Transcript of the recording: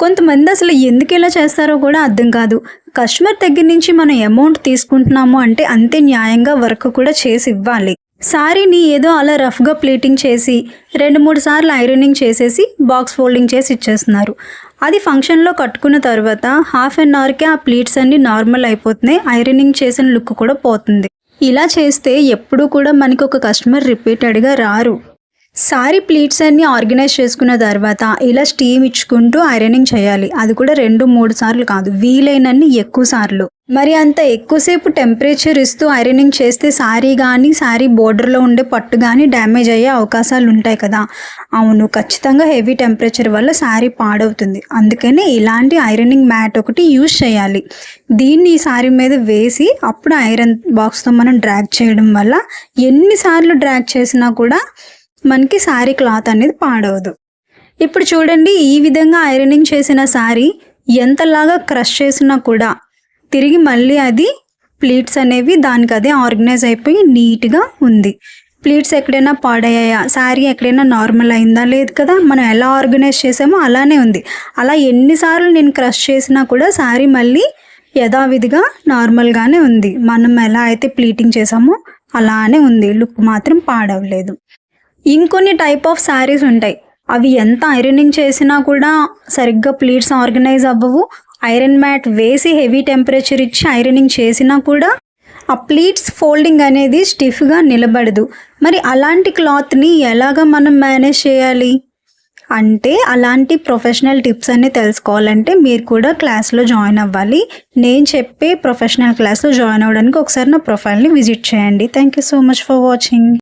కొంతమంది అసలు ఎందుకు ఇలా చేస్తారో కూడా అర్థం కాదు. కస్టమర్ దగ్గర నుంచి మనం అమౌంట్ తీసుకుంటున్నాము అంటే అంతే న్యాయంగా వర్క్ కూడా చేసి ఇవ్వాలి. సారీని ఏదో అలా రఫ్గా ప్లీటింగ్ చేసి 2-3 సార్లు ఐరనింగ్ చేసేసి బాక్స్ ఫోల్డింగ్ చేసి ఇచ్చేస్తున్నారు. అది ఫంక్షన్లో కట్టుకున్న తర్వాత హాఫ్ అన్ అవర్కే ఆ ప్లీట్స్ అన్నీ నార్మల్ అయిపోతున్నాయి. ఐరనింగ్ చేసిన లుక్ కూడా పోతుంది. ఇలా చేస్తే ఎప్పుడూ కూడా మనకి ఒక కస్టమర్ రిపీటెడ్గా రారు. సారీ ప్లీట్స్ అన్నీ ఆర్గనైజ్ చేసుకున్న తర్వాత ఇలా స్టీమ్ ఇచ్చుకుంటూ ఐరనింగ్ చేయాలి. అది కూడా 2-3 సార్లు కాదు, వీలైనన్ని ఎక్కువ సార్లు. మరి అంత ఎక్కువసేపు టెంపరేచర్ ఇస్తూ ఐరనింగ్ చేస్తే సారీ కానీ సారీ బోర్డర్లో ఉండే పట్టు కానీ డ్యామేజ్ అయ్యే అవకాశాలు ఉంటాయి కదా. అవును, ఖచ్చితంగా హెవీ టెంపరేచర్ వల్ల సారీ పాడవుతుంది. అందుకనే ఇలాంటి ఐరనింగ్ మ్యాట్ ఒకటి యూజ్ చేయాలి. దీన్ని ఈ సారీ మీద వేసి అప్పుడు ఐరన్ బాక్స్తో మనం డ్రాగ్ చేయడం వల్ల ఎన్నిసార్లు డ్రాగ్ చేసినా కూడా మనకి సారీ క్లాత్ అనేది పాడవదు. ఇప్పుడు చూడండి, ఈ విధంగా ఐరనింగ్ చేసిన సారీ ఎంతలాగా క్రష్ చేసినా కూడా తిరిగి మళ్ళీ అది ప్లీట్స్ అనేవి దానికి అదే ఆర్గనైజ్ అయిపోయి నీట్గా ఉంది. ప్లీట్స్ ఎక్కడైనా పాడయ్యాయా, సారీ ఎక్కడైనా నార్మల్ అయిందా, లేదు కదా. మనం ఎలా ఆర్గనైజ్ చేసామో అలానే ఉంది. అలా ఎన్నిసార్లు నేను క్రష్ చేసినా కూడా సారీ మళ్ళీ యథావిధిగా నార్మల్గానే ఉంది. మనం ఎలా అయితే ప్లీటింగ్ చేసామో అలానే ఉంది. లుక్ మాత్రం పాడవలేదు. ఇంకొన్ని టైప్ ఆఫ్ శారీస్ ఉంటాయి. అవి ఎంత ఐరనింగ్ చేసినా కూడా సరిగ్గా ప్లీట్స్ ఆర్గనైజ్ అవ్వవు. ఐరన్ మ్యాట్ వేసి హెవీ టెంపరేచర్ ఇచ్చి ఐరనింగ్ చేసినా కూడా ఆ ప్లీట్స్ ఫోల్డింగ్ అనేది స్టిఫ్గా నిలబడదు. మరి అలాంటి క్లాత్ని ఎలాగ మనం మేనేజ్ చేయాలి అంటే, అలాంటి ప్రొఫెషనల్ టిప్స్ అన్ని తెలుసుకోవాలంటే మీరు కూడా క్లాస్లో జాయిన్ అవ్వాలి. నేను చెప్పే ప్రొఫెషనల్ క్లాస్లో జాయిన్ అవ్వడానికి ఒకసారి నా ప్రొఫైల్ని విజిట్ చేయండి. Thank you so much for watching.